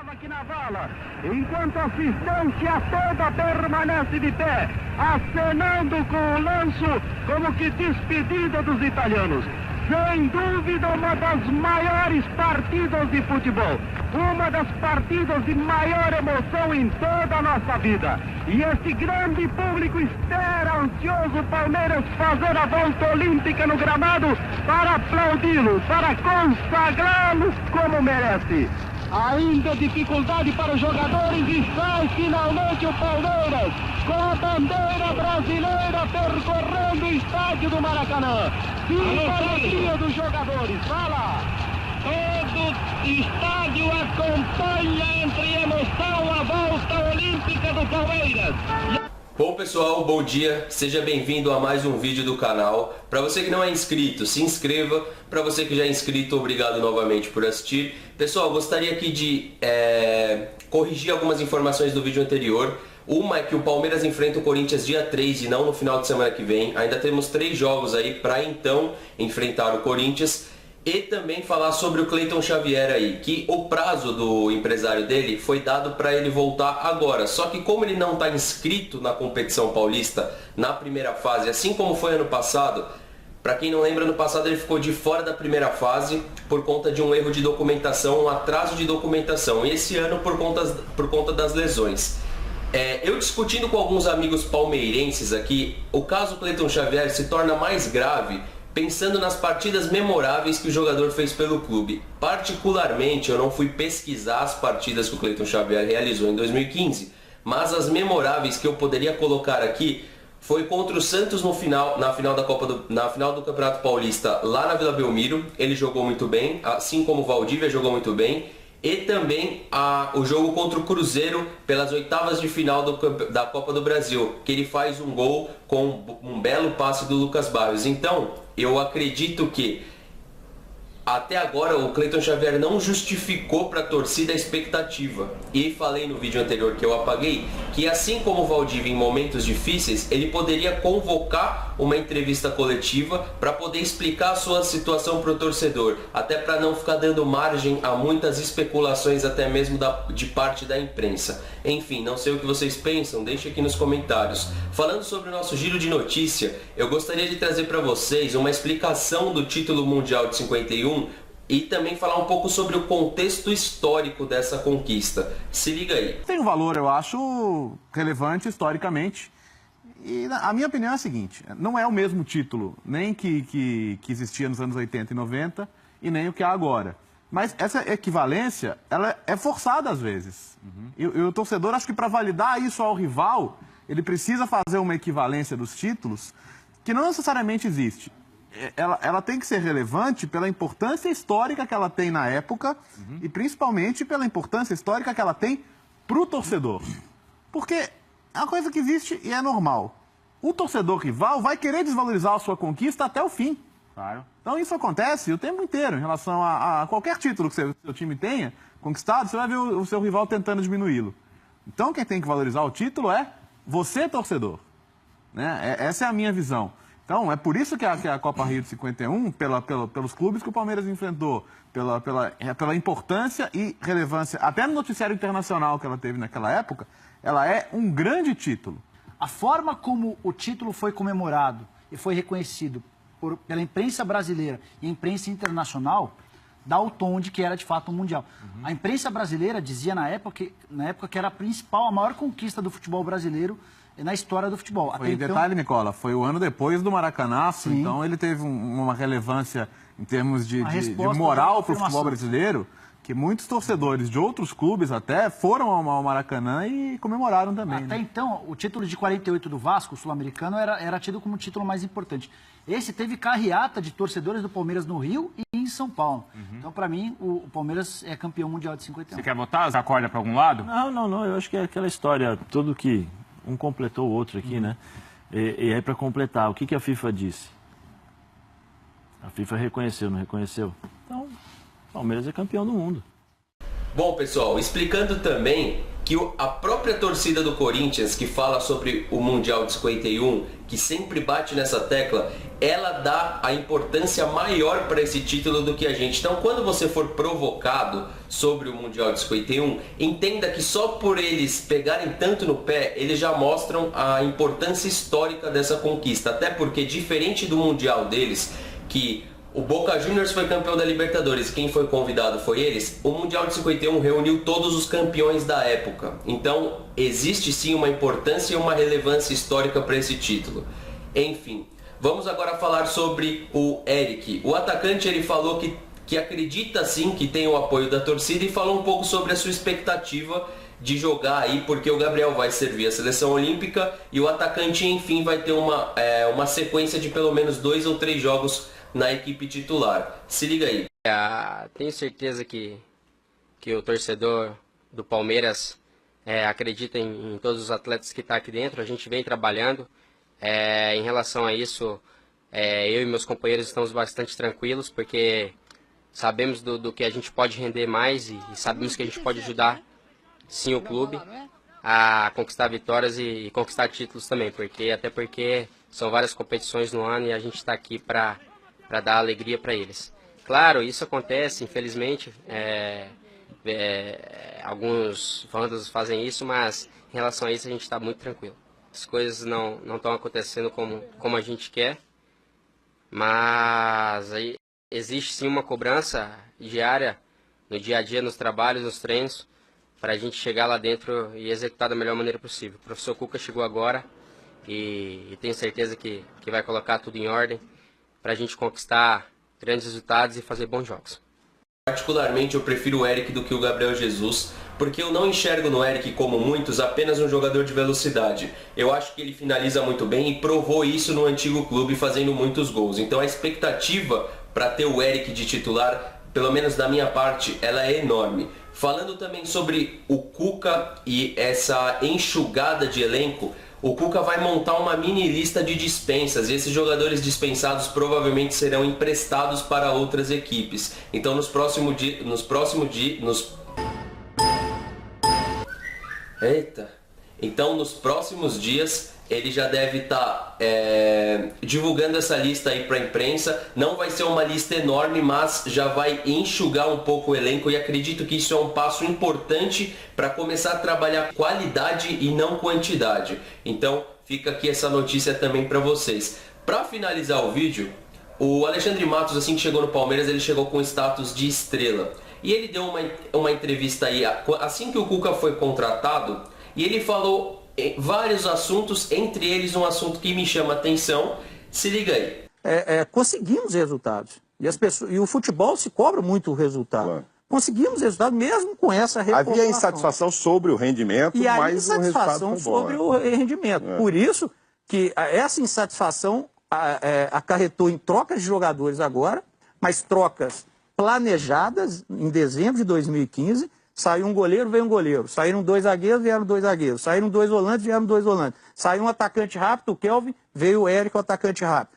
Aqui na vala, enquanto a assistência toda permanece de pé, acenando com o lanço como que despedida dos italianos. Sem dúvida, uma das maiores partidas de futebol, uma das partidas de maior emoção em toda a nossa vida. E este grande público espera ansioso o Palmeiras fazer a volta olímpica no gramado para aplaudi-lo, para consagrá-lo como merece. Ainda dificuldade para os jogadores e sai finalmente o Palmeiras com a bandeira brasileira percorrendo o estádio do Maracanã. Viva a alegria dos jogadores, fala! Todo estádio acompanha entre emoção a volta olímpica do Palmeiras. Bom pessoal, bom dia, seja bem-vindo a mais um vídeo do canal. Para você que não é inscrito, se inscreva. Para você que já é inscrito, obrigado novamente por assistir. Pessoal, gostaria aqui de corrigir algumas informações do vídeo anterior. Uma é que o Palmeiras enfrenta o Corinthians dia 3 e não no final de semana que vem. Ainda temos 3 jogos aí para então enfrentar o Corinthians. E também falar sobre o Cleiton Xavier aí, que o prazo do empresário dele foi dado para ele voltar agora. Só que como ele não está inscrito na competição paulista na primeira fase, assim como foi ano passado, para quem não lembra, ano passado ele ficou de fora da primeira fase por conta de um erro de documentação, um atraso de documentação. E esse ano por conta das lesões. Eu discutindo com alguns amigos palmeirenses aqui, o caso Cleiton Xavier se torna mais grave pensando nas partidas memoráveis que o jogador fez pelo clube. Particularmente, eu não fui pesquisar as partidas que o Cleiton Xavier realizou em 2015, mas as memoráveis que eu poderia colocar aqui foi contra o Santos na final do Campeonato Paulista, lá na Vila Belmiro. Ele jogou muito bem, assim como o Valdívia jogou muito bem. E também o jogo contra o Cruzeiro pelas oitavas de final da Copa do Brasil, que ele faz um gol com um belo passe do Lucas Barros. Então, eu acredito que até agora o Cleiton Xavier não justificou para a torcida a expectativa. E falei no vídeo anterior que eu apaguei, que assim como o Valdívia em momentos difíceis, ele poderia convocar uma entrevista coletiva para poder explicar a sua situação para o torcedor, até para não ficar dando margem a muitas especulações, até mesmo de parte da imprensa. Enfim, não sei o que vocês pensam, deixe aqui nos comentários. Falando sobre o nosso giro de notícia, eu gostaria de trazer para vocês uma explicação do título mundial de 51 e também falar um pouco sobre o contexto histórico dessa conquista. Se liga aí. Tem um valor, eu acho, relevante historicamente. E a minha opinião é a seguinte: não é o mesmo título nem que existia nos anos 80 e 90 e nem o que há agora. Mas essa equivalência, ela é forçada às vezes. E o torcedor, acho que para validar isso ao rival, ele precisa fazer uma equivalência dos títulos que não necessariamente existe. Ela tem que ser relevante pela importância histórica que ela tem na época e principalmente pela importância histórica que ela tem para o torcedor. Porque é uma coisa que existe e é normal. O torcedor rival vai querer desvalorizar a sua conquista até o fim. Claro. Então isso acontece o tempo inteiro em relação a qualquer título que seu time tenha conquistado, você vai ver o seu rival tentando diminuí-lo. Então quem tem que valorizar o título é você, torcedor. Né? Essa é a minha visão. Então, é por isso que a Copa Rio de 51, pelos clubes que o Palmeiras enfrentou, pela importância e relevância, até no noticiário internacional que ela teve naquela época, ela é um grande título. A forma como o título foi comemorado e foi reconhecido pela imprensa brasileira e imprensa internacional dá o tom de que era de fato um mundial. A imprensa brasileira dizia na época que era a maior conquista do futebol brasileiro na história do futebol. Foi então... detalhe, Nicola, foi o ano depois do Maracanaço, então ele teve uma relevância em termos de moral para o futebol brasileiro, que muitos torcedores de outros clubes até foram ao Maracanã e comemoraram também. Até então, o título de 48 do Vasco, o sul-americano, era tido como o título mais importante. Esse teve carreata de torcedores do Palmeiras no Rio e em São Paulo. Então, para mim, o Palmeiras é campeão mundial de 51. Você quer botar as cordas para algum lado? Não, eu acho que é aquela história, tudo que um completou o outro aqui, né? E aí, para completar, o que a FIFA disse? A FIFA reconheceu, não reconheceu? Então, o Palmeiras é campeão do mundo. Bom, pessoal, explicando também que a própria torcida do Corinthians, que fala sobre o Mundial de 51, que sempre bate nessa tecla, ela dá a importância maior para esse título do que a gente. Então, quando você for provocado sobre o Mundial de 51, entenda que só por eles pegarem tanto no pé, eles já mostram a importância histórica dessa conquista. Até porque, diferente do Mundial deles, que o Boca Juniors foi campeão da Libertadores, quem foi convidado foi eles, o Mundial de 51 reuniu todos os campeões da época. Então, existe sim uma importância e uma relevância histórica para esse título. Enfim, vamos agora falar sobre o Eric. O atacante, ele falou que acredita sim que tem o apoio da torcida e falou um pouco sobre a sua expectativa de jogar aí, porque o Gabriel vai servir a seleção olímpica e o atacante, enfim, vai ter uma sequência de pelo menos 2 ou 3 jogos na equipe titular. Se liga aí. Tenho certeza que o torcedor do Palmeiras acredita em todos os atletas que estão aqui dentro. A gente vem trabalhando. Em relação a isso, eu e meus companheiros estamos bastante tranquilos, porque sabemos do que a gente pode render mais e sabemos que a gente pode ajudar sim o clube a conquistar vitórias e conquistar títulos também, até porque são várias competições no ano e a gente está aqui para dar alegria para eles. Claro, isso acontece, infelizmente, alguns vândalos fazem isso, mas em relação a isso a gente está muito tranquilo. As coisas não estão acontecendo como a gente quer, mas aí existe sim uma cobrança diária, no dia a dia, nos trabalhos, nos treinos, para a gente chegar lá dentro e executar da melhor maneira possível. O professor Cuca chegou agora e tenho certeza que vai colocar tudo em ordem para a gente conquistar grandes resultados e fazer bons jogos. Particularmente eu prefiro o Eric do que o Gabriel Jesus, porque eu não enxergo no Eric, como muitos, apenas um jogador de velocidade. Eu acho que ele finaliza muito bem e provou isso no antigo clube fazendo muitos gols. Então a expectativa para ter o Eric de titular, pelo menos da minha parte, ela é enorme. Falando também sobre o Cuca e essa enxugada de elenco, o Cuca vai montar uma mini lista de dispensas e esses jogadores dispensados provavelmente serão emprestados para outras equipes. Então nos próximos dias ele já deve estar divulgando essa lista aí para a imprensa. Não vai ser uma lista enorme, mas já vai enxugar um pouco o elenco e acredito que isso é um passo importante para começar a trabalhar qualidade e não quantidade. Então fica aqui essa notícia também para vocês. Para finalizar o vídeo, o Alexandre Matos, assim que chegou no Palmeiras, ele chegou com status de estrela. E ele deu uma entrevista aí assim que o Cuca foi contratado e ele falou vários assuntos, entre eles um assunto que me chama a atenção. Se liga aí. Conseguimos resultados. E o futebol se cobra muito o resultado. Claro. Conseguimos resultados mesmo com essa reformulação. Havia insatisfação sobre o rendimento, e mas o resultado foi bom, sobre o rendimento. Por isso que essa insatisfação acarretou em trocas de jogadores agora, mas trocas planejadas em dezembro de 2015. Saiu um goleiro, veio um goleiro. Saíram 2 zagueiros, vieram 2 zagueiros. Saíram 2 volantes, vieram 2 volantes. Saiu um atacante rápido, o Kelvin, veio o Eric, o atacante rápido.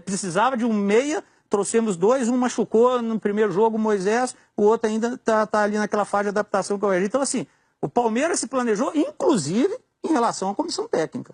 Precisava de um meia, trouxemos 2, um machucou no primeiro jogo, o Moisés, o outro ainda está ali naquela fase de adaptação com o Eric. Então, assim, o Palmeiras se planejou, inclusive, em relação à comissão técnica.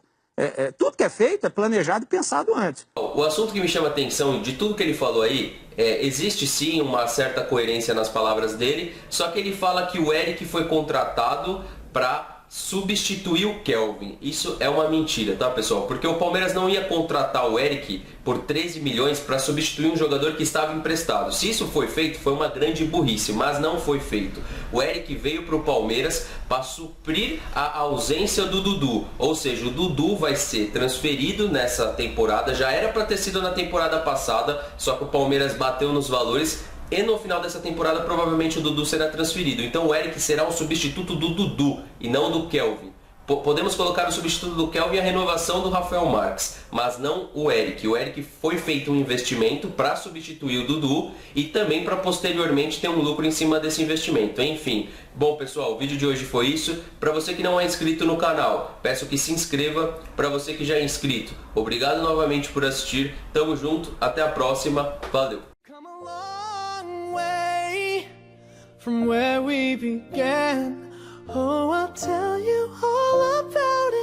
Tudo que é feito é planejado e pensado antes. O assunto que me chama a atenção de tudo que ele falou aí, existe sim uma certa coerência nas palavras dele, só que ele fala que o Eric foi contratado para substituir o Kelvin. Isso é uma mentira, tá, pessoal? Porque o Palmeiras não ia contratar o Eric por 13 milhões para substituir um jogador que estava emprestado. Se isso foi feito, foi uma grande burrice, mas não foi feito. O Eric veio para o Palmeiras para suprir a ausência do Dudu. Ou seja, o Dudu vai ser transferido nessa temporada. Já era para ter sido na temporada passada, só que o Palmeiras bateu nos valores. E no final dessa temporada, provavelmente o Dudu será transferido. Então o Eric será o substituto do Dudu e não do Kelvin. Podemos colocar o substituto do Kelvin e a renovação do Rafael Marques, mas não o Eric. O Eric foi feito um investimento para substituir o Dudu e também para posteriormente ter um lucro em cima desse investimento. Enfim, bom pessoal, o vídeo de hoje foi isso. Para você que não é inscrito no canal, peço que se inscreva. Para você que já é inscrito, obrigado novamente por assistir. Tamo junto, até a próxima. Valeu! From where we began, Oh, I'll tell you all about it.